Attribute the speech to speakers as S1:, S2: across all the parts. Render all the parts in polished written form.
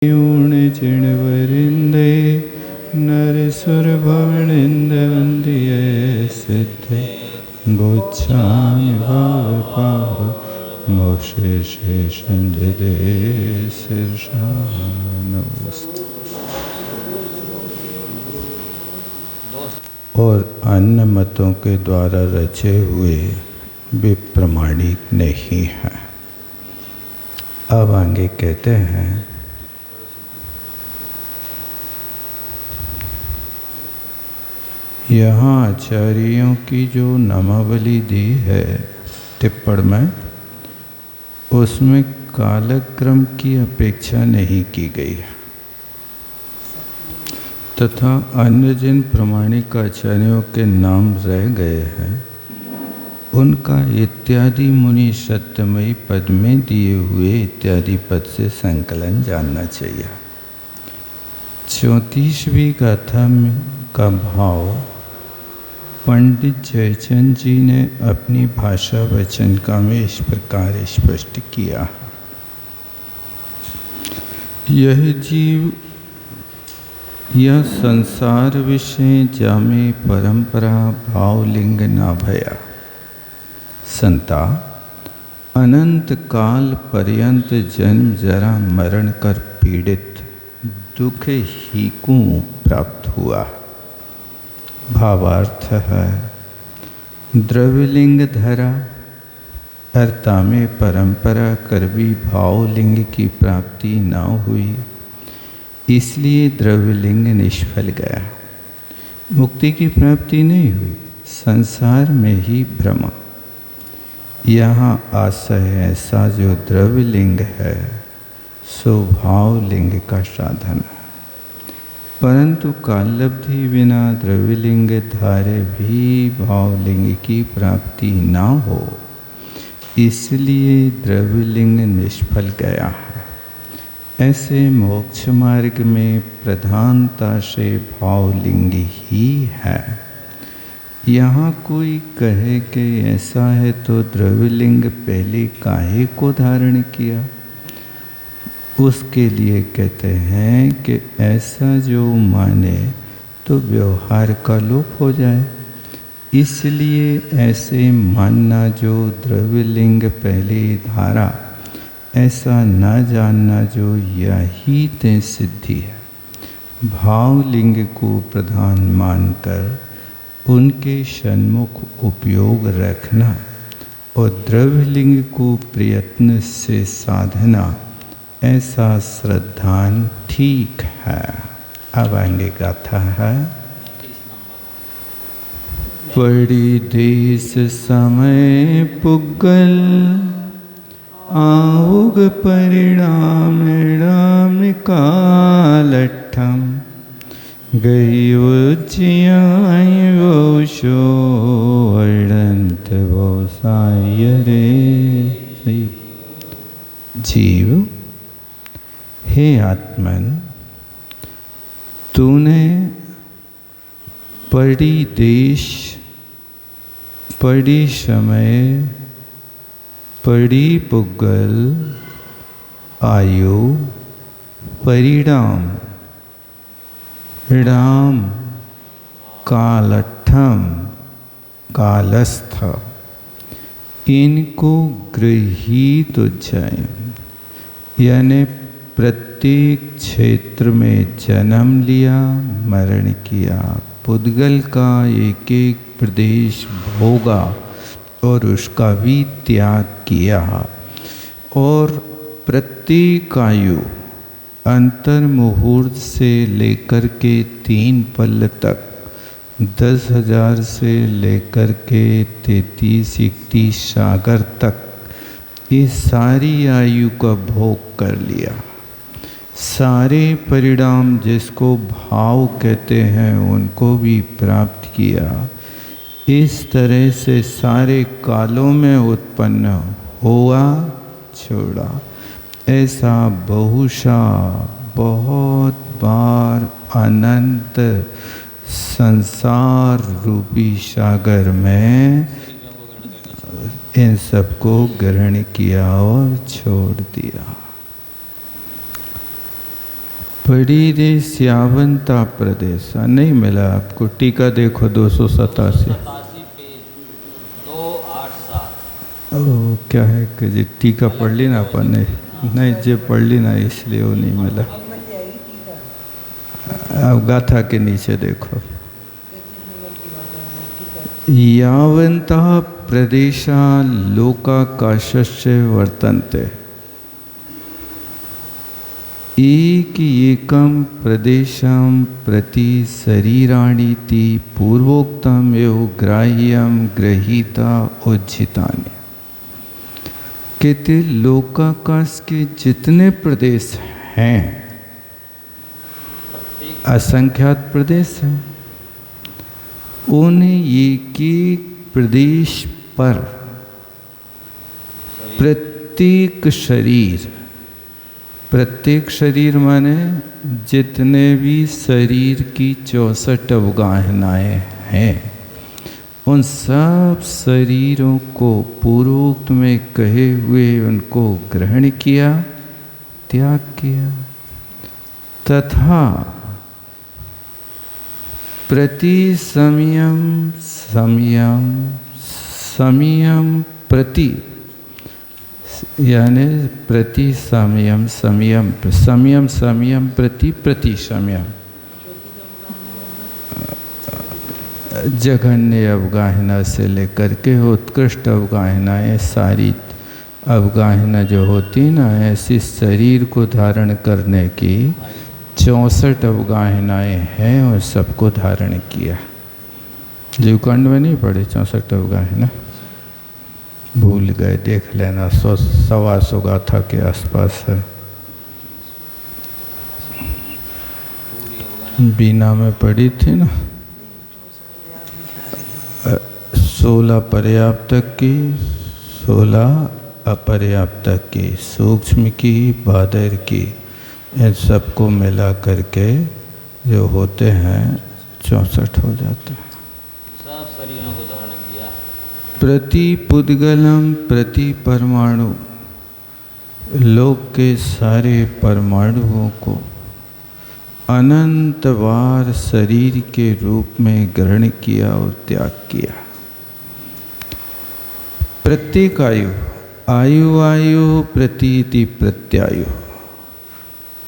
S1: ूणचिणवरिन्दे नरसुरभवनिन्दवन्द्ये सिद्धे गोच्छामि भावपाव मोक्षे शेषञ्जदे शीर्षा नमस्ते। और अन्य मतों के द्वारा रचे हुए भी प्रमाणिक नहीं है। अब आगे कहते हैं, यहाँ आचार्यों की जो नामावली दी है टिप्पण में, उसमें कालक्रम की अपेक्षा नहीं की गई है तथा अन्य जिन प्रमाणिक आचार्यों के नाम रह गए हैं उनका इत्यादि मुनि सत्यमयी पद में दिए हुए इत्यादि पद से संकलन जानना चाहिए। 34वीं गाथा में का भाव पंडित जयचंद जी ने अपनी भाषा वचनका में इस प्रकार स्पष्ट किया। यह जीव यह संसार विषय जामे परंपरा भावलिंग ना भया संता अनंत काल पर्यंत जन्म जरा मरण कर पीड़ित दुख ही को प्राप्त हुआ। भावार्थ है, द्रव्यलिंग धरा अर्ता में परंपरा कर भी भावलिंग की प्राप्ति न हुई, इसलिए द्रव्यलिंग निष्फल गया। मुक्ति की प्राप्ति नहीं हुई, संसार में ही भ्रमा। यहाँ आशय ऐसा जो द्रव्यलिंग है सो भावलिंग का साधन है, परंतु काललब्धि बिना द्रव्यलिंग धारे भी भावलिंग की प्राप्ति ना हो, इसलिए द्रव्यलिंग निष्फल गया है। ऐसे मोक्ष मार्ग में प्रधानता से भावलिंग ही है। यहाँ कोई कहे कि ऐसा है तो द्रव्यलिंग पहले काहे को धारण किया, उसके लिए कहते हैं कि ऐसा जो माने तो व्यवहार का लोप हो जाए, इसलिए ऐसे मानना जो द्रव्यलिंग पहले धारा ऐसा न जानना जो यही ते सिद्धि है। भावलिंग को प्रधान मानकर उनके सन्मुख उपयोग रखना और द्रव्यलिंग को प्रयत्न से साधना, ऐसा श्रद्धान ठीक है। अब आगे गाथा है, पड़ी देश समय पुगल आउग परिणाम राम कालठम गई उज्जयाय वो शो अनंत वो साय रे। जीव, हे आत्मन, तूने पड़ी देश, पड़ी समय, पड़ी पुगल, आयु, परिणाम, राम, कालठम, कालस्थ, इनको गृहीत उज्जय, यानी प्रत्येक क्षेत्र में जन्म लिया, मरण किया, पुद्गल का एक एक प्रदेश भोगा और उसका भी त्याग किया, और प्रत्येक आयु अंतर मुहूर्त से लेकर के 3 पल तक 10,000 से लेकर के 33-31 सागर तक इस सारी आयु का भोग कर लिया। सारे परिणाम जिसको भाव कहते हैं उनको भी प्राप्त किया। इस तरह से सारे कालों में उत्पन्न हुआ, छोड़ा। ऐसा बहुशा बहुत बार अनंत संसार रूपी सागर में इन सबको ग्रहण किया और छोड़ दिया। परीरे स्यावंता प्रदेश नहीं मिला आपको। टीका देखो 287
S2: पेज 287।
S1: ओ क्या है कि जी टीका पढ़ ली ना अपन ने, नहीं जे पढ़ ली ना इसलिए वो नहीं मिला। अब गाथा के नीचे देखो, यावंतः प्रदेशा लोकाकाशस्य वर्तन्ते, एकम प्रदेशम प्रति शरीराणीति पूर्वोक्तम एवं ग्राह्यम गृहीता उज्जितानि। कहते लोकाकाश के जितने प्रदेश हैं, असंख्यात प्रदेश हैं, उन्हें एक एक प्रदेश पर प्रत्येक शरीर, प्रत्येक शरीर माने जितने भी शरीर की 64 अवगाहनाएं हैं, उन सब शरीरों को पूर्वोक्त में कहे हुए उनको ग्रहण किया, त्याग किया, तथा प्रति संयम संयम संयम प्रति, यानी प्रति संयम संयम संयम संयम प्रति प्रति संयम, जघन्य अवगाहना से लेकर के उत्कृष्ट अवगाहनाएँ, सारी अवगाहना जो होती ना, ऐसी शरीर को धारण करने की 64 अवगाहनाएँ हैं, और सबको धारण किया। जीवकांड में नहीं पढ़े 64 अवगाहना, भूल गए, देख लेना, 100-125 गाथा के आसपास है। बीना में पढ़ी थी ना, 16 पर्याप्त की, 16 अपर्याप्त की, सूक्ष्म की, बादर की, इन सबको मिला करके जो होते हैं 64 हो जाते हैं।
S2: सब शरीरों को धारण किया।
S1: प्रति पुद्गलम प्रति परमाणु, लोक के सारे परमाणुओं को अनंत बार शरीर के रूप में ग्रहण किया और त्याग किया। प्रत्येक आयु आयु आयु प्रतीति प्रत्यायु,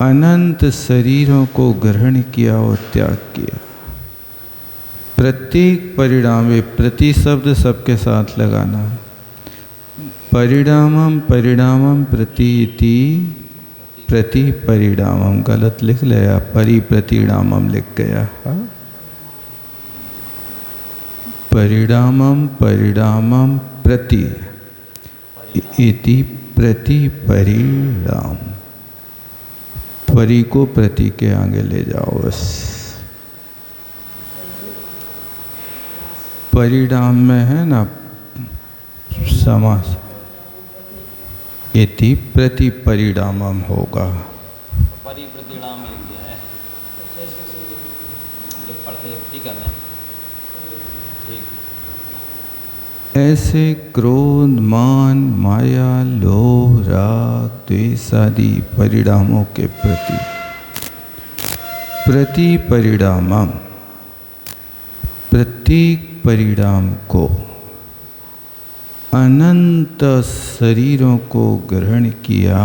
S1: अनंत शरीरों को ग्रहण किया और त्याग किया। प्रत्येक परिणाम, प्रति शब्द सबके साथ लगाना, परिणामम परिणामम प्रतीति प्रति परिणामम, गलत लिख लिया, परिप्रतिणामम लिख गया। परिणामम परिणामम प्रति इति प्रति परिणाम, परि को प्रति के आगे ले जाओ बस। परिणाम में है ना समास, इति प्रति परिणामम होगा।
S2: परिप्रतिणाम लिख दिया है जो पढ़ते, ठीक है। मैं ठीक
S1: ऐसे क्रोध मान माया लोभ राग द्वेष आदि परिणामों के प्रति प्रति परिणामम, प्रत्येक परिणाम को, अनंत शरीरों को ग्रहण किया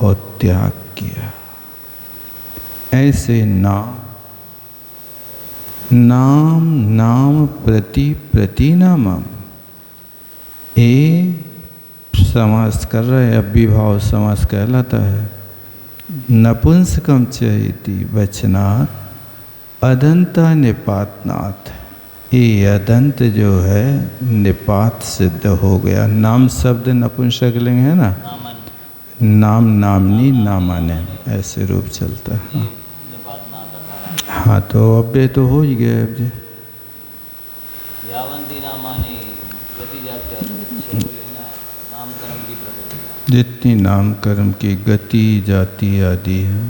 S1: और त्याग किया। ऐसे नाम नाम नाम प्रति प्रतिनामम, ए समास कर रहे, अभिभाव समास कहलाता है। नपुंसकम चेति वचनात् अदंता निपातनाथ, ये अदंत जो है निपात सिद्ध हो गया। नाम शब्द नपुंसक लिंग है ना, नाम नामनी नामाने, ऐसे रूप चलता है। हाँ तो अब तो हो ही गया। अब
S2: यावंती नामानी गति जाती, नाम कर्म की प्रकृति,
S1: जितनी नाम कर्म की गति जाति आदि है,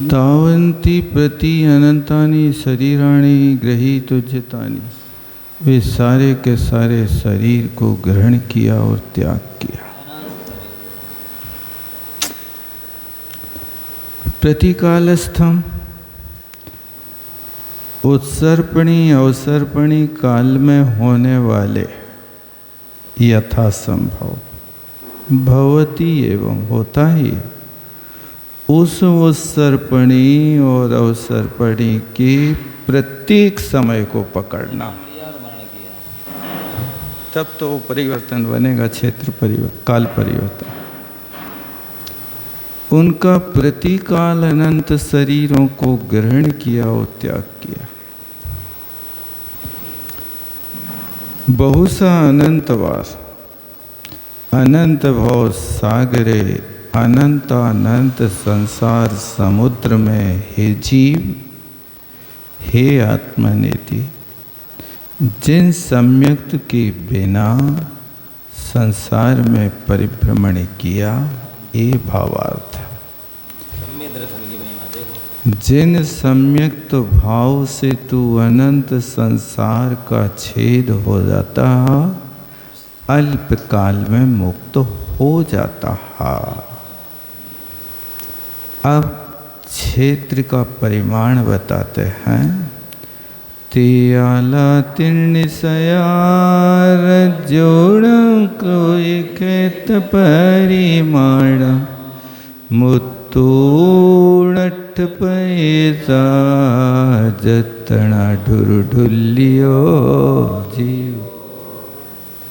S1: तावंती प्रति अनंतानि शरीराणि गृहीत उज्जितानि, वे सारे के सारे शरीर को ग्रहण किया और त्याग किया। प्रतिकालस्थम उत्सर्पणी अवसर्पणी काल में होने वाले यथा संभव भवती एवं होता ही उस उत्सर्पणी और अवसर्पणी के प्रत्येक समय को पकड़ना,
S2: लिया और मरण किया।
S1: तब तो वो परिवर्तन बनेगा, क्षेत्र परिवर्तन, काल परिवर्तन। उनका प्रतिकाल अनंत शरीरों को ग्रहण किया और त्याग किया। बहुसा अनंतवार अनंत भव सागरे अनंतानंत संसार समुद्र में हे जीव हे आत्मनेति जिन सम्यक्त के बिना संसार में परिभ्रमण किया, ये भावार्थ है।
S2: सम्यक दर्शन की महिमा देखो।
S1: जिन सम्यक्त भाव से तू अनंत संसार का छेद हो जाता है, अल्प काल में मुक्त हो जाता है। अब क्षेत्र का परिमाण बताते हैं। त्याला तीर्ण सयार जोड़ कोई खेत परिमाण मुत्तूणठ पैसा जतना ढुर ढुलियो जीव।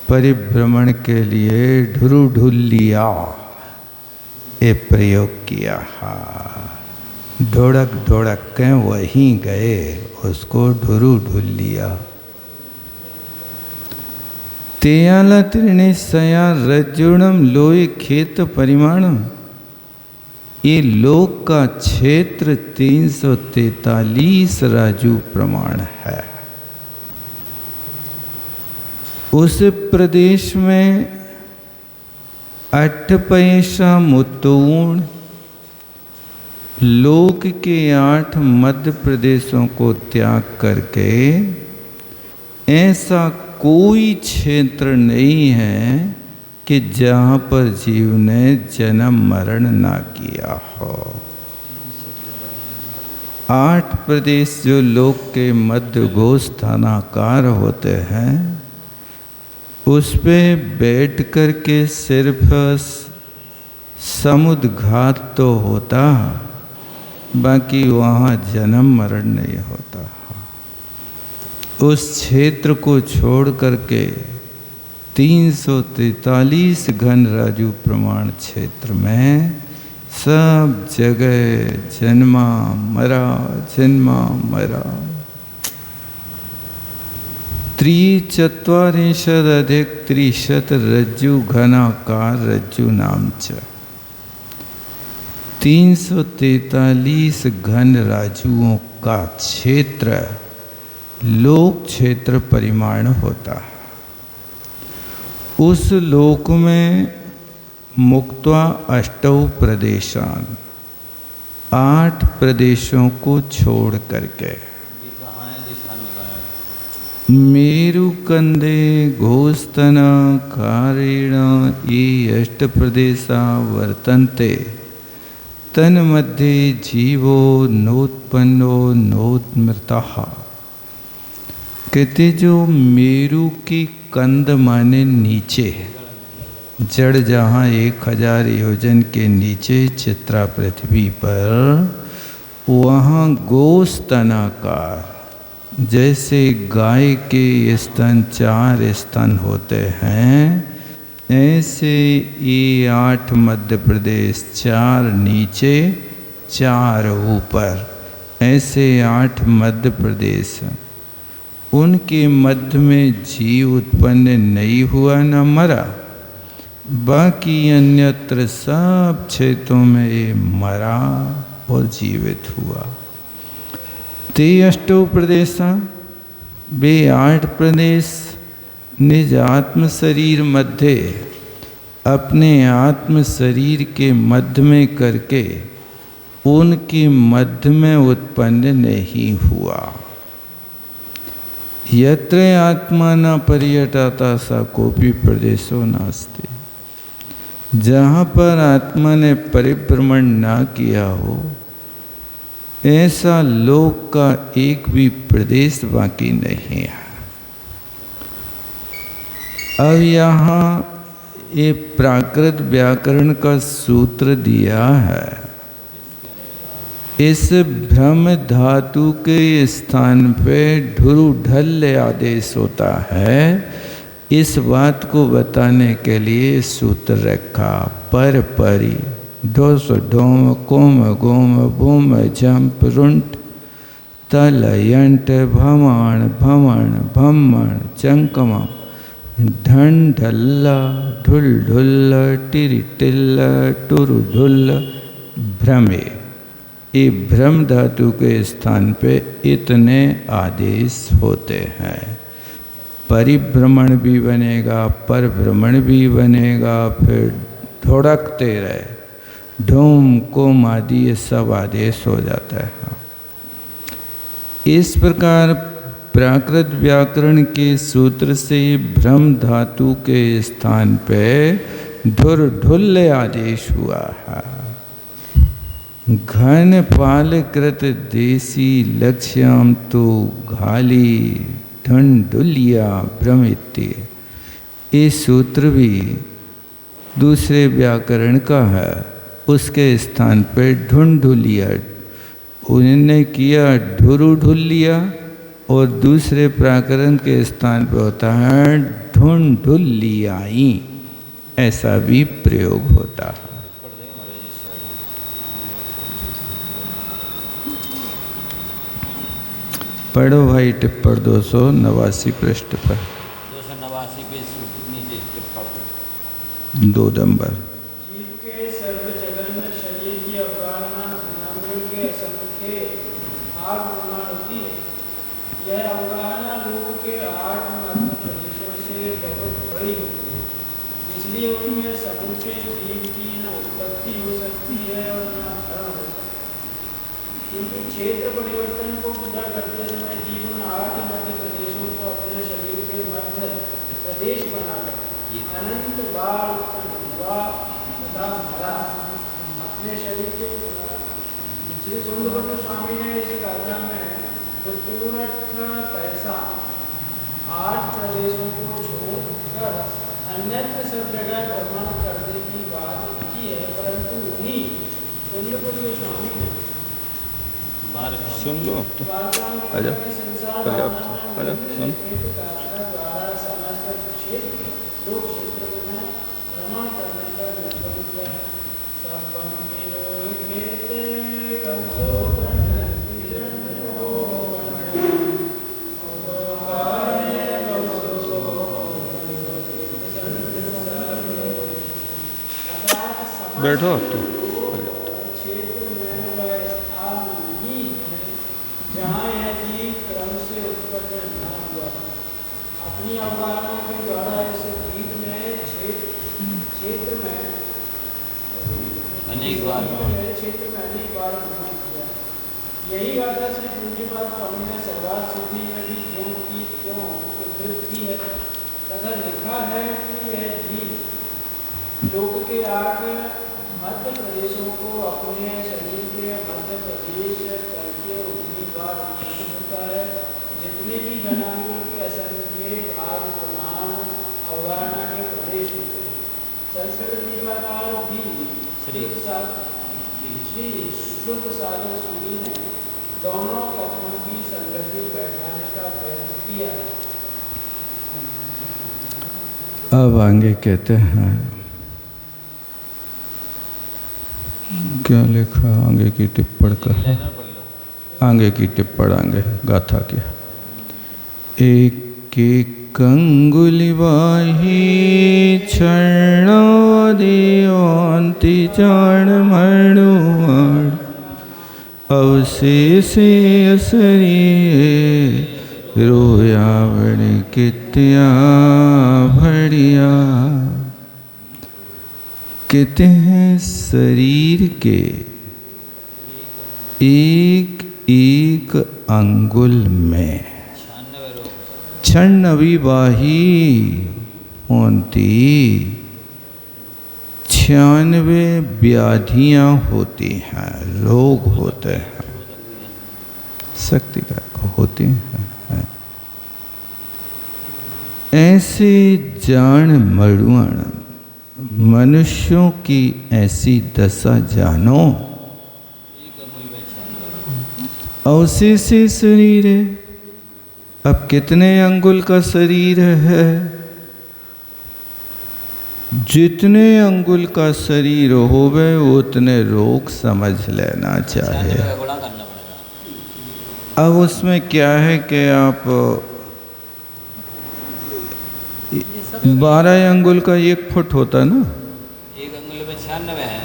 S1: परिभ्रमण के लिए ढुरु ढुलिया ये प्रयोग किया। ढोड़क ढोड़क के वहीं गए, उसको ढुरु ढुलिया। त्याला त्रिणे सया रजुणम लोय खेत परिमाणम, ये लोक का क्षेत्र 343 राजू प्रमाण है। उस प्रदेश में 8 पैसा मुत्तूण, लोक के 8 मध्य प्रदेशों को त्याग करके ऐसा कोई क्षेत्र नहीं है कि जहाँ पर जीव ने जन्म मरण ना किया हो। 8 प्रदेश जो लोक के मध्य गोस्थानाकार होते हैं, उस पे बैठ कर के सिर्फ समुद्घात तो होता, बाकी वहाँ जन्म मरण नहीं होता। उस क्षेत्र को छोड़ करके 343 घन राजू प्रमाण क्षेत्र में सब जगह जन्मा मरा जन्मा मरा। 43 अधिक 30 रज्जु घनाकार रज्जु नाम च 343 घन राजुओं का क्षेत्र लोक क्षेत्र परिमाण होता है। उस लोक में मुक्त्वा अष्टौ प्रदेशान 8 प्रदेशों को छोड़ करके मेरु कंदे घोस्तना कारेण ये 8 प्रदेशा वर्तन्ते तन्मध्ये जीवो नोत्पन्नो नोत्मृतः। कहते जो मेरु की कंद माने नीचे, जड़ जहाँ 1000 योजन के नीचे चित्रा पृथ्वी पर, वहाँ गोस्तनाकार, जैसे गाय के स्तन 4 स्तन होते हैं, ऐसे ये 8 मध्य प्रदेश 4 नीचे 4 ऊपर, ऐसे 8 मध्य प्रदेश। उनके मध्य में जीव उत्पन्न नहीं हुआ न मरा, बाकी अन्यत्र सब क्षेत्रों में ये मरा और जीवित हुआ। ते अष्टो प्रदेशा, वे 8 प्रदेश निज आत्म शरीर मध्य, अपने आत्म शरीर के मध्य में करके उनके मध्य में उत्पन्न नहीं हुआ। यत्र आत्मा न पर्यटाता सा कोपी प्रदेशो नास्ति, जहाँ पर आत्मा ने परिभ्रमण ना किया हो, ऐसा लोक का एक भी प्रदेश बाकी नहीं है। अब यहाँ ये प्राकृत व्याकरण का सूत्र दिया है। इस भ्रम धातु के स्थान पे ढुरु ढल्य आदेश होता है। इस बात को बताने के लिए सूत्र रखा। पर परी ढोस ढोम कोम गोम भूम झंप रुंट तल यंट भमण भमण भमण चंकमा ढन ढल्ला ढुल ढुल टिरि टिल्ल टुरु ढुल भ्रमे। ये भ्रम धातु के स्थान पे इतने आदेश होते हैं। परिभ्रमण भी बनेगा, परभ्रमण भी बनेगा, फिर ढोड़कते रहे, ढूम कोम आदि ये सब आदेश हो जाता है। इस प्रकार प्राकृत व्याकरण के सूत्र से भ्रम धातु के स्थान पे धुर ढुल्य आदेश हुआ है। घन पाल कृत देसी लक्ष्यम तो घाली ढंडुलिया भ्रमित्य। ये सूत्र भी दूसरे व्याकरण का है। उसके स्थान पे ढूंढुलिया उन्होंने किया ढुरु ढुलिया, और दूसरे व्याकरण के स्थान पे होता है ढूंढुलियाई। ऐसा भी प्रयोग होता है। पढ़ो भाई टिप्पण 289 पृष्ठ पर।
S2: 289 पे नीचे टिप्पण
S1: 2 नंबर।
S3: जीव के सर्वजगन्य शरीर की अवगाहना धनांगुल के असंख्य 8 प्रमाण होती है। यह अवगाहना लोक के 8 मध्य प्रदेशों से बहुत बड़ी होती है, इसलिए उनमें समूचे जीव की न उत्पत्ति हो सकती है और न धर्म हो सकता है। किंतु क्षेत्र परिवर्तन को पूरा करते समय जीव उन 8 मध्य प्रदेशों को अपने शरीर के मध्य प्रदेश बनाकर अनंत बार उत्पन्न हुआ तथा मरा। अपने शरीर के श्री सुंदर स्वामी ने इस गाथा में पैसा 8 प्रदेशों को छोड़कर अन्यत्र सब जगह भ्रमण करने की बात की है, परंतु उन्हीं सुंदर स्वामी ने
S1: सुन लो अब तो आजा सुन।
S3: द्वारा समस्त क्षेत्र लोक क्षेत्र में भ्रमण करने का निर्णय किया है।
S1: बैठो अब तो।
S3: क्षेत्र में वह स्थान नहीं है जहाँ यह जीव क्रम से उत्पन्न न हुआ। अपनी अवगाहना के द्वारा इस जीव में क्षेत्र में अनेक बार भ्रमण किया। यही गाथा श्री पूज्यपाद स्वामी ने सर्वार्थ सिद्धि में भी ज्यों की त्यों उद्धृत की है तथा लिखा है कि यह जीव लोक के 8 मध्य प्रदेशों को अपने शरीर के मध्य प्रदेश करके उतनी बार उत्पन्न होता है जितने भी घनांगुल के असंख्य भाग प्रमाण अवगाहना के प्रदेश होते हैं। संस्कृत टीकाकार भी श्री श्रुत सागर सूरी ने दोनों कथनों की संगति बैठाने का प्रयत्न किया।
S1: अब आगे कहते हैं, क्या लिखा आगे की टिप्पण का? आगे की टिप्पण आगे गाथा की। एक एक अंगुली बाही क्षणादियोंति जान मणुआण अवशेष असरी रोया बड़ी कित्या भड़िया। कहते हैं शरीर के एक एक अंगुल में 96 होती 96 व्याधियाँ होती हैं, रोग होते हैं। शक्ति का होती है। ऐसे जान मड़ुआण मनुष्यों की ऐसी दशा जानो, अवशेषे शरीर है। अब कितने अंगुल का शरीर है? जितने अंगुल का शरीर होवे उतने रोग समझ लेना चाहिए। अब उसमें क्या है कि आप 12 अंगुल का 1 फुट होता है ना,
S2: 1 अंगुल में 96 है,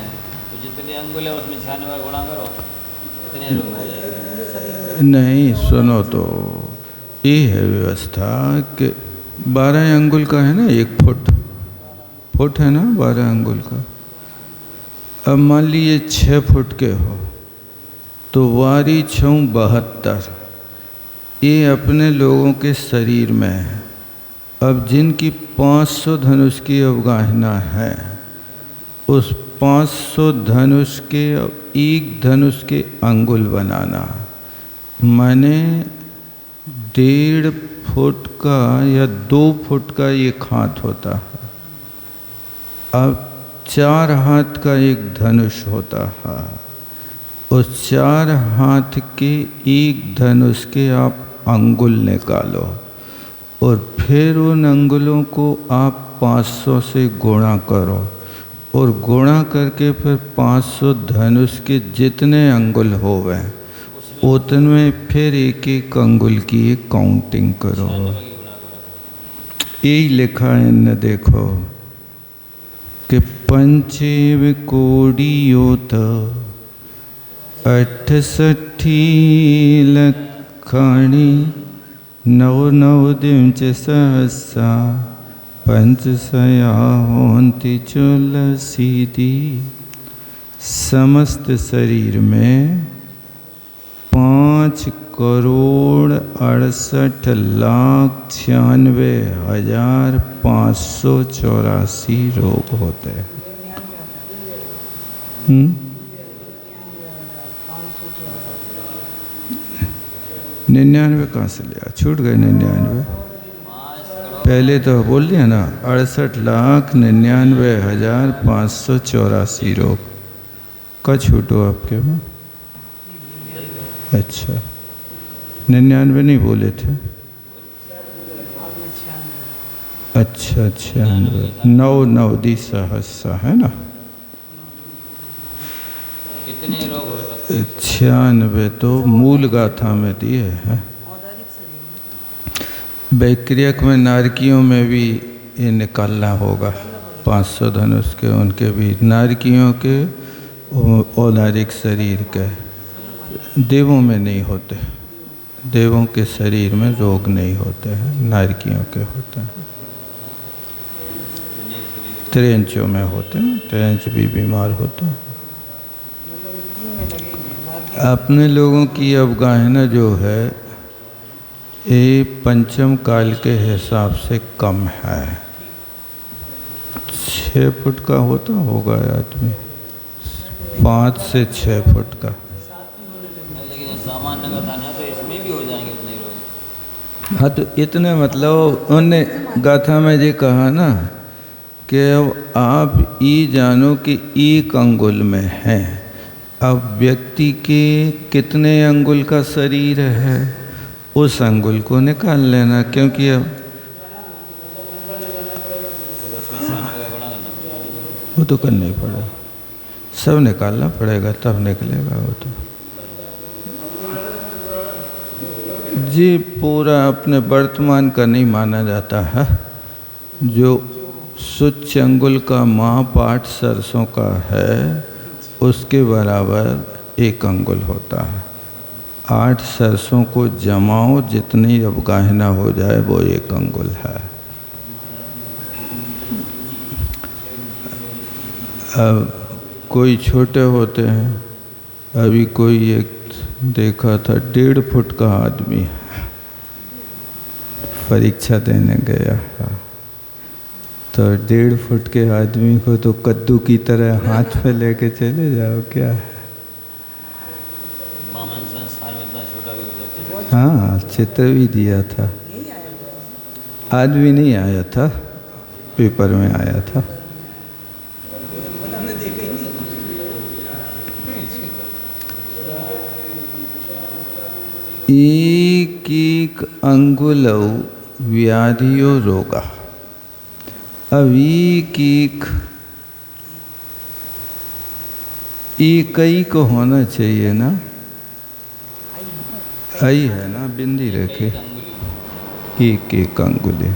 S2: तो जितने अंगुल है उसमें 96 गुणा करो, इतने रोग हो जाएंगे।
S1: नहीं सुनो तो, ये है व्यवस्था कि 12 अंगुल का है ना 1 फुट है ना 12 अंगुल का। अब मान लीजिए 6 फुट के हो तो वारी 6 72, ये अपने लोगों के शरीर में है। अब जिनकी 500 धनुष की अवगाहना है, उस 500 धनुष के 1 धनुष के अंगुल बनाना, माने 1.5 फुट का या 2 फुट का 1 हाथ होता है। अब 4 हाथ का 1 धनुष होता है। उस 4 हाथ के 1 धनुष के आप अंगुल निकालो और फिर उन अंगुलों को आप 500 से गुणा करो और गुणा करके फिर 500 धनुष के जितने अंगुल होवे उतने फिर एक एक अंगुल की एक काउंटिंग करो। यही लिखा है न, देखो कि पंचेव कोड़ियोत 68 लखाणी 9 दिंच सहसा पंचसया होंति चुल सीधी। समस्त शरीर में 5 करोड़ 68 लाख 96,584 रोग होते हैं। 99 कहाँ से लिया? छूट गए 99। पहले तो बोल दिया ना, 68,99,584 रोग का छूटो आपके में। अच्छा 99 नहीं बोले थे? अच्छा 96 9 दी सहस्सा है ना।
S2: कितने रोग हो सकते?
S1: 96 तो मूल गाथा में दिए हैं। वैक्रियक में नारकियों में भी ये निकालना होगा। 500 धनुष के उनके भी नारकियों के औदारिक शरीर के, देवों में नहीं होते। देवों के शरीर में रोग नहीं होते हैं, नारकियों के होते हैं। त्रेंचों में होते हैं, त्रेंच भी बीमार होते हैं। अपने लोगों की अवगाहना जो है ये पंचम काल के हिसाब से कम है। 6 फुट का होता होगा आदमी, 5 से 6 फुट का।
S2: लेकिन सामान्य गाथा है तो इसमें भी हो जाएंगे उतने रोग।
S1: हाँ तो इतने मतलब उन्होंने गाथा में ये कहा ना कि अब आप ये जानो कि 1 अंगुल में है। अब व्यक्ति के कितने अंगुल का शरीर है उस अंगुल को निकाल लेना, क्योंकि अब वो तो करना ही पड़ेगा, सब निकालना पड़ेगा तब निकलेगा वो तो। जी पूरा अपने वर्तमान का नहीं माना जाता है। जो सुच्च अंगुल का महापाठ सरसों का है उसके बराबर 1 अंगुल होता है। 8 सरसों को जमाओ, जितनी अवगाहना हो जाए वो 1 अंगुल है। अब कोई छोटे होते हैं, अभी कोई एक देखा था 1.5 फुट का आदमी परीक्षा देने गया, तो 1.5 फुट के आदमी को तो कद्दू की तरह हाथ पे लेके चले जाओ क्या है?
S2: कॉमन संस्थान में इतना छोटा भी हो सकता है।
S1: हाँ, चित्र भी दिया था, आज भी नहीं आया था, पेपर में आया था। एक अंगुलौ व्याधियो रोगा। अब एक को होना चाहिए ना, आई है ना, बिंदी रखे, एक अंगुली।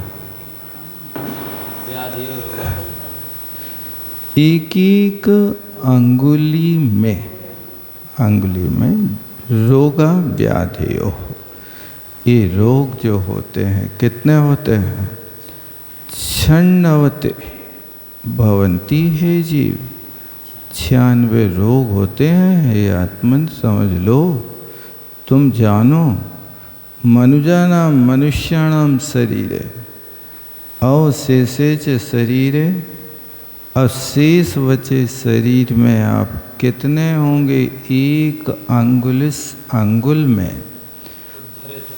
S1: एक अंगुली में रोगा व्याधियो। ये रोग जो होते हैं कितने होते हैं? क्षण्णवते भवंती है जीव। 96 रोग होते हैं। हे आत्मन समझ लो, तुम जानो, मनुजानाम मनुष्याणाम शरीरे अवशेषे च शरीरे, अवशेष बचे शरीर में आप कितने होंगे? एक अंगुल में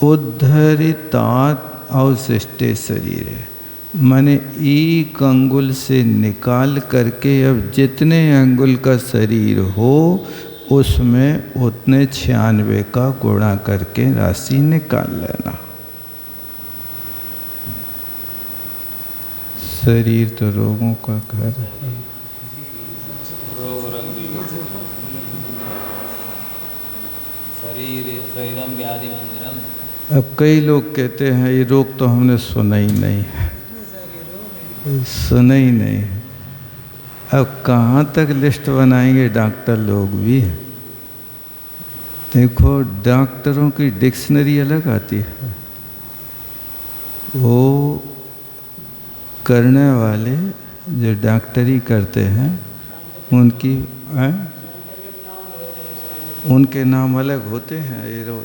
S1: उद्धरितात अवशिष्टे शरीर है, माने एक अंगुल से निकाल करके अब जितने अंगुल का शरीर हो उसमें उतने 96 का गुणा करके राशि निकाल लेना। शरीर तो रोगों का घर है।
S2: शरीरम व्याधि मंदिरम।
S1: अब कई लोग कहते हैं ये रोग तो हमने सुना ही नहीं, सुना ही नहीं। अब कहाँ तक लिस्ट बनाएंगे डॉक्टर लोग भी? देखो, डॉक्टरों की डिक्शनरी अलग आती है, वो करने वाले जो डॉक्टरी करते हैं उनके नाम अलग होते हैं।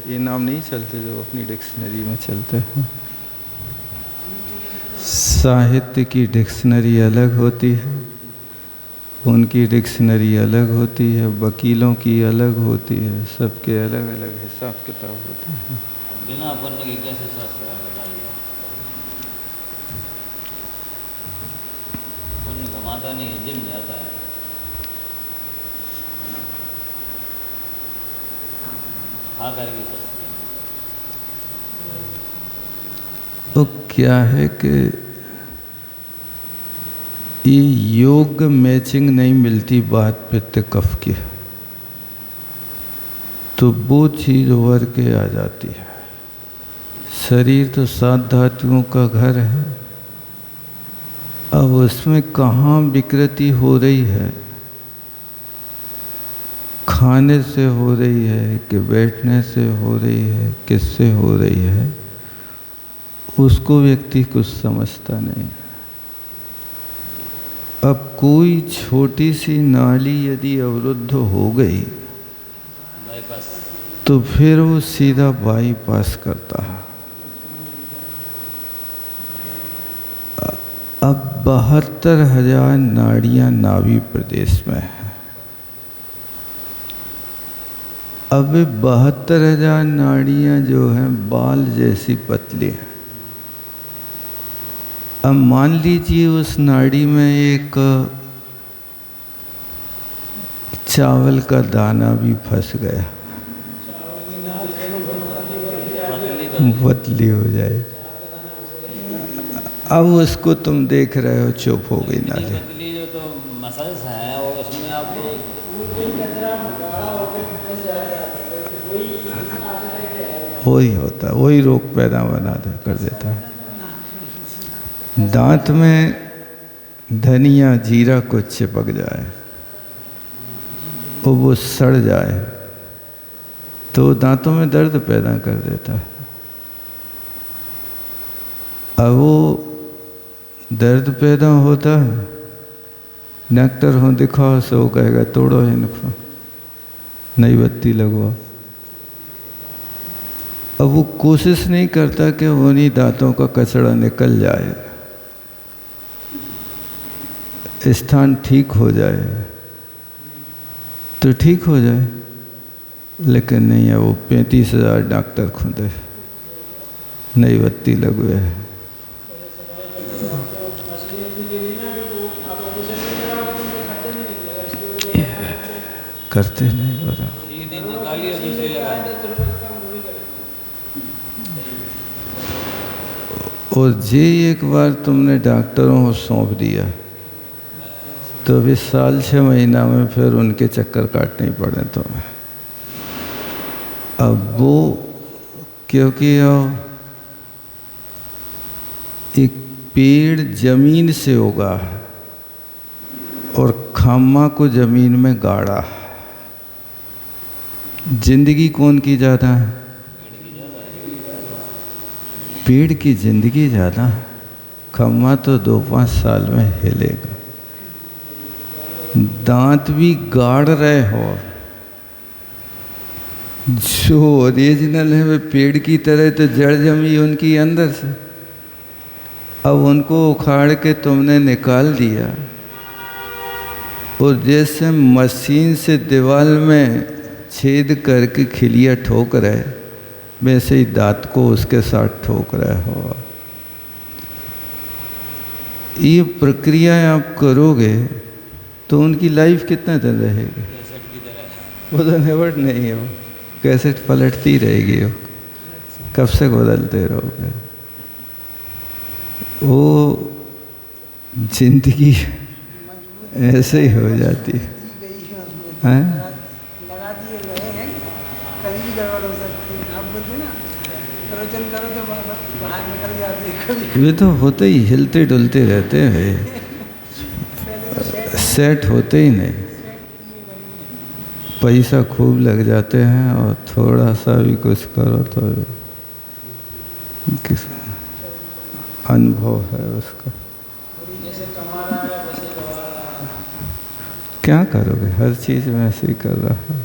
S1: ये नाम नहीं चलते जो अपनी डिक्शनरी में चलते हैं। साहित्य की डिक्शनरी अलग होती है, उनकी डिक्शनरी अलग होती है, वकीलों की अलग होती है, सबके अलग अलग हिसाब किताब होते हैं।
S2: बिना पढ़ने के कैसे शास्त्र बताइए? पुण्य कमाता नहीं, जिम जाता है।
S1: तो क्या है कि ये योग मैचिंग नहीं मिलती बात पित्त कफ की, तो वो चीज उभर के आ जाती है। शरीर तो 7 धातुओं का घर है, अब उसमें कहाँ विकृति हो रही है? खाने से हो रही है कि बैठने से हो रही है, किससे हो रही है, उसको व्यक्ति कुछ समझता नहीं है। अब कोई छोटी सी नाली यदि अवरुद्ध हो गई तो फिर वो सीधा बाईपास करता है। अब 72,000 नाड़ियां नाभि प्रदेश में है। अब 72,000 नाड़ियां जो हैं बाल जैसी पतली हैं। अब मान लीजिए उस नाड़ी में एक चावल का दाना भी फंस गया, पतली हो जाए। अब उसको तुम देख रहे हो, चुप हो गई नाली।
S2: पतली जो तो मसल्स है और उसमें आपको
S1: वही होता, वही रोग पैदा कर देता है। दांत में धनिया जीरा कुछ चिपक जाए और वो सड़ जाए तो दांतों में दर्द पैदा कर देता है। अब वो दर्द पैदा होता है, डॉक्टर हो दिखाओ से वो कहेगा तोड़ो इनको, नई बत्ती लगवाओ। अब वो कोशिश नहीं करता कि उन्हीं दांतों का कचरा निकल जाए, स्थान ठीक हो जाए, तो ठीक हो जाए। लेकिन नहीं है, वो 35,000 डॉक्टर खुदे नई बत्ती लगवे है। करते नहीं बराबर। और जे एक बार तुमने डॉक्टरों को सौंप दिया तो भी साल 6 महीना में फिर उनके चक्कर काटने पड़े तुम्हें। अब वो क्योंकि एक पेड़ जमीन से उगा है और खामा को जमीन में गाड़ा। जिंदगी कौन की ज़्यादा है? पेड़ की जिंदगी ज़्यादा। खम्मा तो 2-5 साल में हिलेगा। दांत भी गाड़ रहे हो, जो ओरिजिनल है वे पेड़ की तरह तो जड़ जमी उनकी अंदर से। अब उनको उखाड़ के तुमने निकाल दिया और जैसे मशीन से दीवार में छेद करके खिलिया ठोक रहे, वैसे ही दांत को उसके साथ ठोक रहे हो। ये प्रक्रिया आप करोगे तो उनकी लाइफ कितना दिन रहेगी? वो तो नेवर नहीं है, वो कैसेट पलटती रहेगी। वो कब से बदलते रहोगे? वो जिंदगी ऐसे ही हो जाती है।
S4: लगा दिए गए हैं, कभी भी गड़बड़ हो सकती है। आप बोलते ना प्रवचन करो तो बाहर निकल जाते हैं।
S1: वे तो होते ही हिलते डुलते रहते हैं, सेट होते ही नहीं। पैसा खूब लग जाते हैं और थोड़ा सा भी कुछ करो तो किस अनुभव है उसका। क्या करोगे? हर चीज़ में ऐसे ही कर रहा है।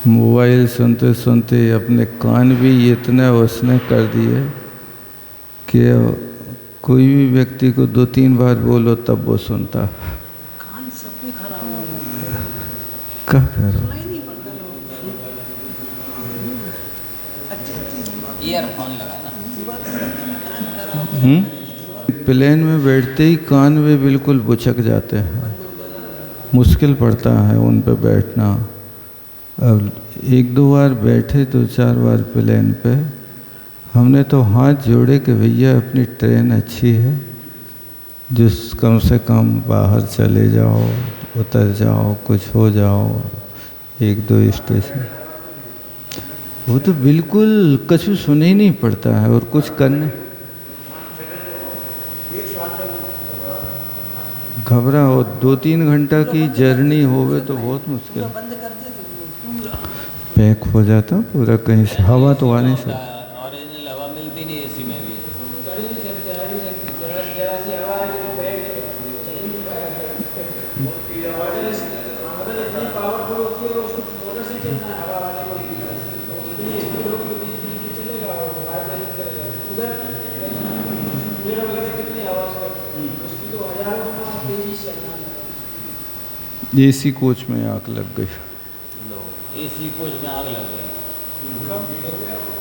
S1: मोबाइल सुनते सुनते अपने कान भी इतने उसने कर दिए कि कोई भी व्यक्ति को 2-3 बार बोलो तब वो सुनता।
S4: कान सबके खराब हो गए।
S1: क्या करो?
S4: सुनाई नहीं पड़ता लोगों को।
S2: ईयरफोन लगा ना।
S4: कान खराब।
S1: प्लेन में बैठते ही कान में बिल्कुल बुचक जाते हैं, मुश्किल पड़ता है उन पे बैठना। अब 1-2 बार बैठे, 2-4 बार प्लेन पे हमने तो हाथ जोड़े कि भैया अपनी ट्रेन अच्छी है, जिस कम से कम बाहर चले जाओ, उतर जाओ, कुछ हो जाओ, 1-2 स्टेशन। वो तो बिल्कुल कुछ सुने ही नहीं पड़ता है और कुछ करने घबराओ। 2-3 घंटा की जर्नी होवे तो बहुत मुश्किल।
S4: बंद कर दे तो पूरा
S1: पैक हो जाता पूरा, कहीं से हवा तो आने से।
S2: ओरिजिनल हवा मिलती नहीं एसी में भी।
S1: एसी कोच में आग लग गई।
S2: एसी कोच में आग लग गई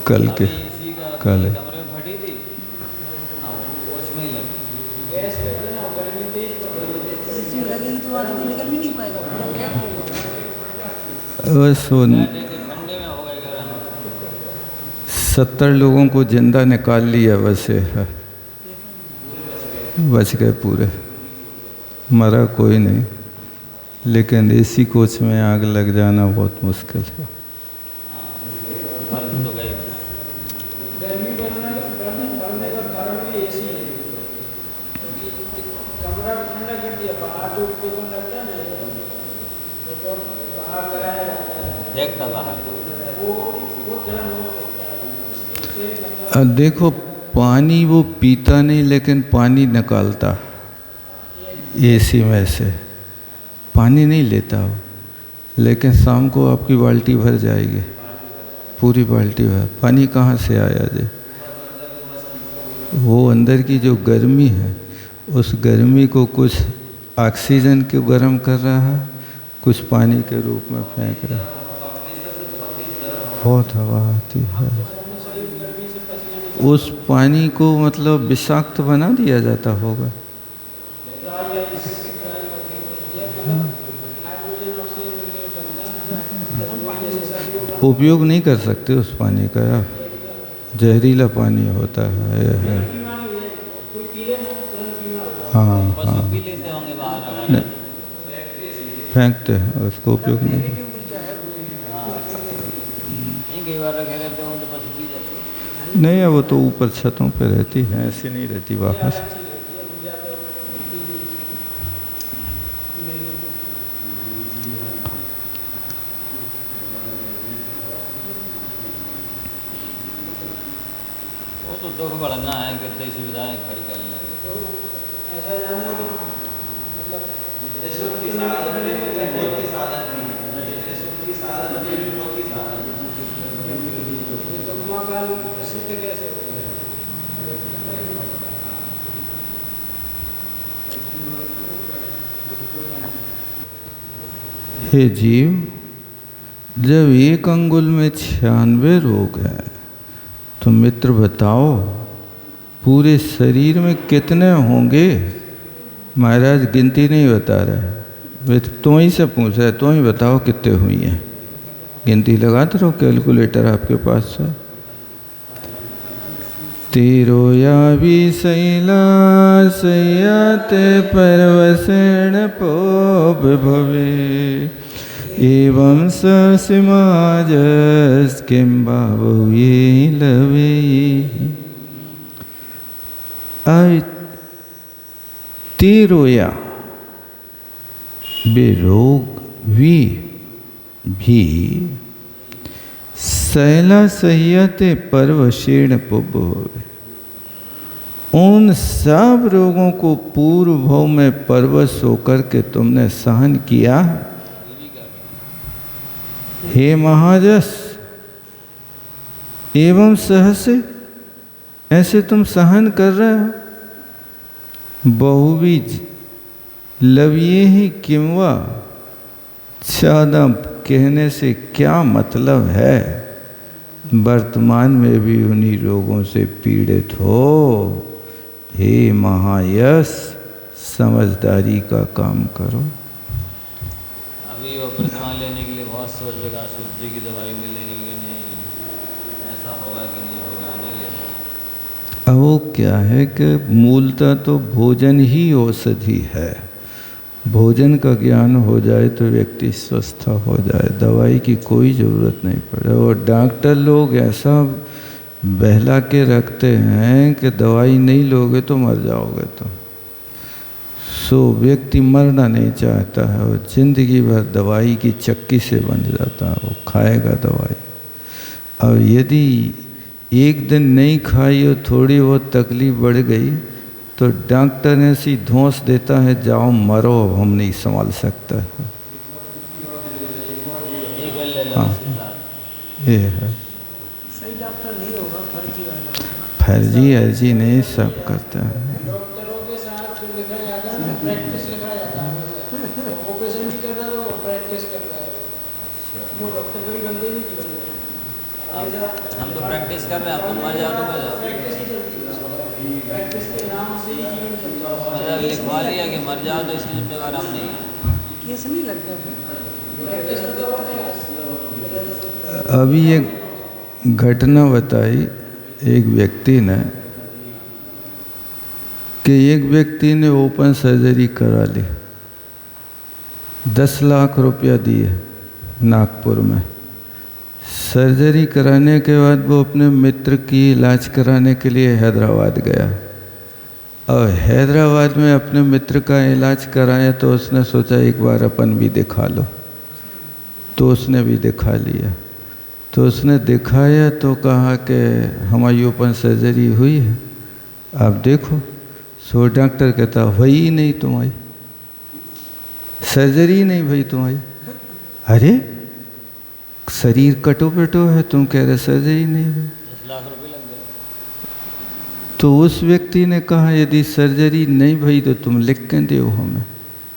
S1: कल के
S2: एसी का
S1: कल
S2: कमरे में फटी थी, कोच में ही लगी।
S4: इसमें लगेगी तो आदमी निकल भी नहीं पाएगा, पूरा गैप होगा।
S1: बस वो
S2: ठंडे में हो गए गर्म।
S1: 70 लोगों को जिंदा निकाल लिया, वैसे है बच गए पूरे, मरा कोई नहीं। लेकिन एसी कोच में आग लग जाना बहुत मुश्किल है।
S2: तो गए।
S3: गर्मी बढ़ने का कारण भी एसी है, क्योंकि कमरा ठंडा कर दिया। बाहर जो टेबल लगता है ना, तो बाहर लगाया जाता है,
S2: देखता बाहर
S3: वो गर्म हो सकता है।
S1: देखो पानी वो पीता नहीं, लेकिन पानी निकालता एसी में से। पानी नहीं लेता हो, लेकिन शाम को आपकी बाल्टी भर जाएगी, पूरी बाल्टी भर। पानी कहाँ से आया जी? वो अंदर की जो गर्मी है, उस गर्मी को कुछ ऑक्सीजन को गर्म कर रहा है, कुछ पानी के रूप में फेंक रहा है। बहुत हवा आती है। उस पानी को मतलब विषाक्त बना दिया जाता होगा। उपयोग नहीं कर सकते उस पानी का यार, जहरीला पानी होता है। हाँ हाँ, नहीं फेंकते हैं उसको, उपयोग नहीं।
S2: कई बार रखे रहते हो तो बस पी जाते।
S1: नहीं है, वो तो ऊपर छतों पे रहती है, ऐसी नहीं रहती वापस।
S2: वो तो दुख बढ़ना है, कितनी सुविधाएं खड़ी कर लेंगे।
S3: ऐसा जाना मतलब सिद्ध कैसे
S1: हे जीव, जब एक अंगुल में 96 रोग है तो मित्र बताओ पूरे शरीर में कितने होंगे? महाराज गिनती नहीं बता रहे, वे तुम ही से पूछ रहे, तुम ही बताओ कितने हुई हैं। गिनती लगाते रहो, कैलकुलेटर आपके पास है। तेरो या भी शैला सयाते परवसेण पोप भवे एवं समाजस किंबा बहुये लवे। तेरोया बेरोग भी शैला सह्यते परवशेण पुब होवे। उन सब रोगों को पूर्व भव में परवश होकर के तुमने सहन किया। हे महाजस, एवं सहसे ऐसे तुम सहन कर रहे हो। बहुबीज लविये ही किंवा ज़्यादा कहने से क्या मतलब है? वर्तमान में भी उन्हीं रोगों से पीड़ित हो। हे महायश, समझदारी का काम करो।
S2: अभी वो प्रतिमा लेने के लिए बहुत सोचेगा, शुद्धि की दवाई मिलेगी कि नहीं, ऐसा होगा कि नहीं होगा, नहीं लेगा।
S1: अब वो क्या है कि मूलतः तो भोजन ही औषधि है। भोजन का ज्ञान हो जाए तो व्यक्ति स्वस्थ हो जाए, दवाई की कोई ज़रूरत नहीं पड़े। और डॉक्टर लोग ऐसा बहला के रखते हैं कि दवाई नहीं लोगे तो मर जाओगे। तो सो व्यक्ति मरना नहीं चाहता है, और जिंदगी भर दवाई की चक्की से बन जाता है, वो खाएगा दवाई। और यदि एक दिन नहीं खाई और थोड़ी बहुत तकलीफ बढ़ गई तो डॉक्टर ऐसी धौंस देता है, जाओ मरो, हम नहीं संभाल सकता। हाँ, ये है।
S4: सही डॉक्टर नहीं होगा, फर्जी वाला।
S1: फर्जी अर्जी नहीं, सब करता है।
S3: डॉक्टरों के साथ जो लिखा जाता है ना, प्रैक्टिस लिखा जाता है। ऑपरेशन भी कर रहा है वो प्रैक्टिस कर रहा है। वो डॉक्टर कोई बंदे नहीं की बंदे।
S2: हम तो प्रैक्टिस कर रहे हैं, आप तो मर जाओ तो मर जाओ।
S3: प्रैक्टिस ही चलती है, प्रैक्टिस के नाम से ही जीवन चलता है।
S2: मतलब लिखवा लिया कि मर जाओ तो इसकी जिम्मेवार हम नहीं है।
S4: केस नहीं लगता फिर।
S3: प्रैक्टिस तो
S1: अभी एक घटना बताई एक व्यक्ति ने कि एक व्यक्ति ने ओपन सर्जरी करा ली, 10 लाख रुपया दिए नागपुर में। सर्जरी कराने के बाद वो अपने मित्र की इलाज कराने के लिए हैदराबाद गया, और हैदराबाद में अपने मित्र का इलाज कराया तो उसने सोचा एक बार अपन भी दिखा लो, तो उसने भी दिखा लिया। तो उसने दिखाया तो कहा कि हमारी ओपन सर्जरी हुई है, आप देखो। सो डॉक्टर कहता हुई ही नहीं तुम्हारी, सर्जरी नहीं भाई तुम्हारी। अरे शरीर कटो पिटो है, तुम कह रहे सर्जरी नहीं भाई।
S2: 10 लाख रुपए लग गए।
S1: तो उस व्यक्ति ने कहा यदि सर्जरी नहीं भई तो तुम लिख के दो हमें।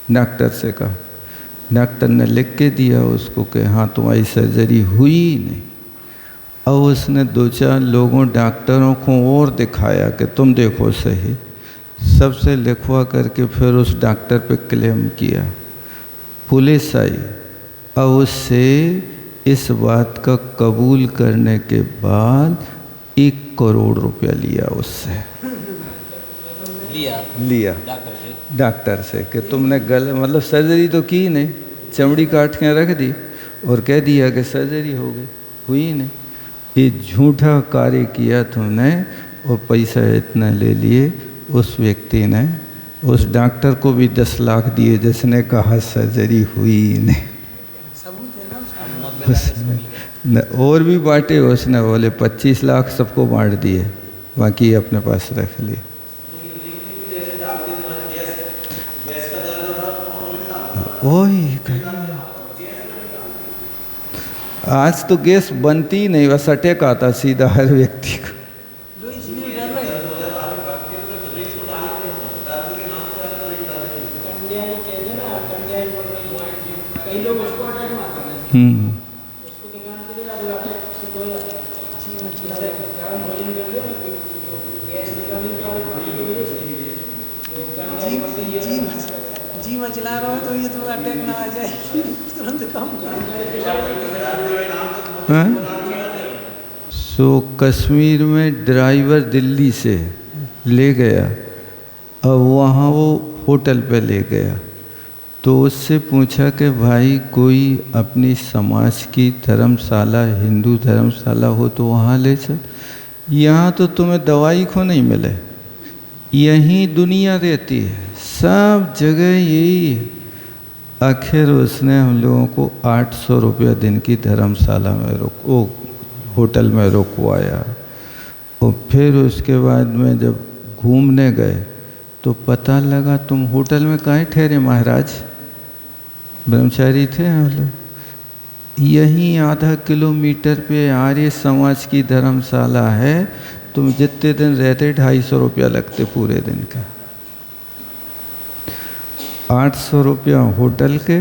S1: डॉक्टर से कहा। डॉक्टर ने लिख के दिया उसको कि हाँ तुम्हारी सर्जरी हुई ही नहीं। और उसने 2-4 लोगों डॉक्टरों को और दिखाया कि तुम देखो सही, सबसे लिखवा करके फिर उस डॉक्टर पे क्लेम किया। पुलिस आई और उससे इस बात का कबूल करने के बाद 1 करोड़ रुपया लिया उससे। लिया डॉक्टर से कि तुमने मतलब सर्जरी तो की नहीं, चमड़ी काट के रख दी और कह दिया कि सर्जरी हो गई, हुई ही नहीं। ये झूठा कार्य किया तुमने और पैसा इतना ले लिए। उस व्यक्ति ने उस डॉक्टर को भी 10 लाख दिए जिसने कहा सर्जरी हुई ही नहीं। उसने और भी बांटे, उसने बोले 25 लाख सबको बांट दिए, बाकी अपने पास रख लिए। वही आज तो गैस बनती ही नहीं, बस अटैक आता सीधा हर व्यक्ति को।
S4: जी मचला रहा हो तो ये तो अटैक ना आ जाए तुरंत कम।
S1: सो कश्मीर में ड्राइवर दिल्ली से ले गया और वहाँ वो होटल पे ले गया तो उससे पूछा कि भाई कोई अपनी समाज की धर्मशाला, हिंदू धर्मशाला हो तो वहाँ ले चल, यहाँ तो तुम्हें दवाई को नहीं मिले, यहीं दुनिया रहती है, सब जगह यही है। आखिर उसने हम लोगों को 800 रुपया दिन की धर्मशाला में होटल में रुकवाया। और फिर उसके बाद में जब घूमने गए तो पता लगा तुम होटल में काहे ठहरे महाराज, ब्रह्मचारी थे हम लोग, यहीं आधा किलोमीटर पे आर्य समाज की धर्मशाला है, तुम जितने दिन रहते 250 रुपया लगते पूरे दिन का। 800 रुपया होटल के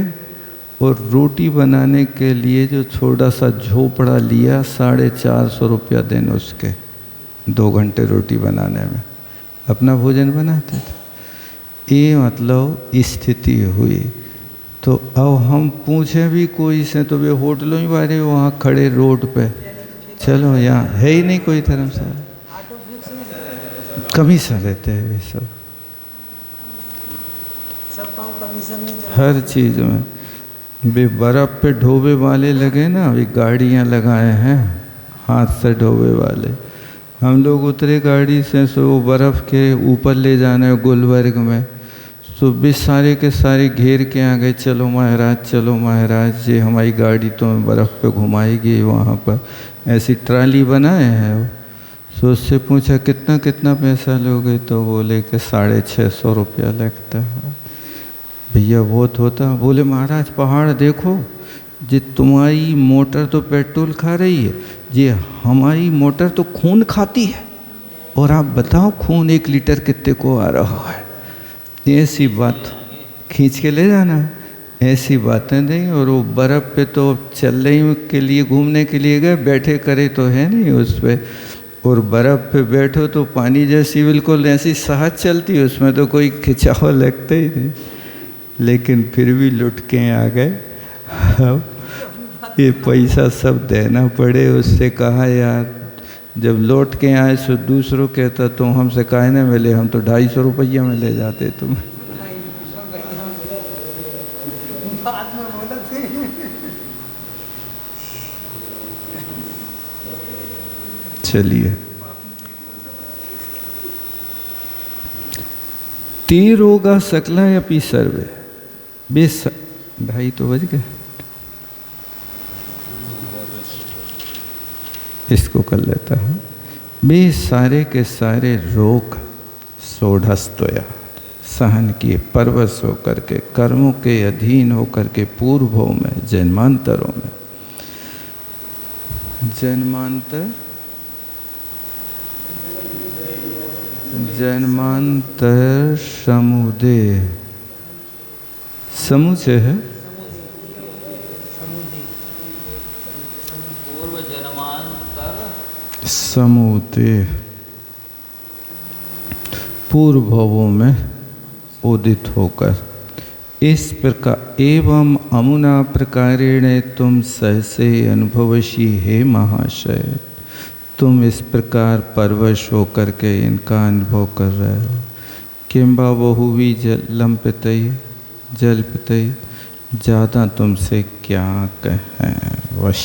S1: और रोटी बनाने के लिए जो छोटा सा झोपड़ा लिया 450 रुपया दिन उसके, 2 घंटे रोटी बनाने में अपना भोजन बनाते थे। ये मतलब स्थिति हुई। तो अब हम पूछें भी कोई से तो वे होटलों ही बारे वहाँ खड़े रोड पे, चलो यहाँ है ही नहीं कोई धर्मशाला, कमीशन रहते हैं वे सब हर चीज़ में। वे बर्फ़ पे ढोबे वाले लगे ना, वे गाड़ियाँ लगाए हैं हाथ से ढोबे वाले। हम लोग उतरे गाड़ी से, सो वो बर्फ़ के ऊपर ले जाना है गुलबर्ग में, सो भी सारे के सारे घेर के आ गए, चलो महाराज चलो महाराज, ये हमारी गाड़ी तो बर्फ़ पे घुमाएगी। वहाँ पर ऐसी ट्राली बनाए हैं वो। सो उससे पूछा कितना कितना पैसा लोगे, तो बोले कि 650 रुपया लगता है। भैया बहुत होता। बोले महाराज पहाड़ देखो, जी तुम्हारी मोटर तो पेट्रोल खा रही है, जी हमारी मोटर तो खून खाती है, और आप बताओ खून 1 लीटर कितने को आ रहा है। ऐसी बात खींच के ले जाना, ऐसी बातें नहीं। और वो बर्फ़ पे तो चलने के लिए घूमने के लिए गए, बैठे करे तो है नहीं उस पर। और बर्फ़ पे बैठो तो पानी जैसी बिल्कुल ऐसी सहज चलती है, उसमें तो कोई खिंचाव लगता ही नहीं। लेकिन फिर भी लुट के आ गए। अब ये पैसा सब देना पड़े। उससे कहा यार जब लौट के आए सो दूसरों कहता तुम हमसे काहे न मिले, हम तो 250 रुपया में ले जाते तुम। चलिए, ते रोगा सकला अपि सर्वे, बेस 2:30 तो बज गए, इसको कर लेता है। वे सारे के सारे रोग सोढ़स्तोया सहन किए, परवश होकर के, कर्मों के अधीन होकर के, पूर्वों में जन्मांतरों में। जन्मांतर समुदय समूह से है।
S2: पूर्व जन्मांतर
S1: समुदेह पूर्व भवों में उदित होकर इस प्रकार एवं अमुना प्रकारेण तुम सहसे अनुभवशी हे महाशय, तुम इस प्रकार परवश होकर के इनका अनुभव कर रहे हो। किंबा बहुवी लंपितई जलपितई, ज़्यादा तुमसे क्या कहें वश।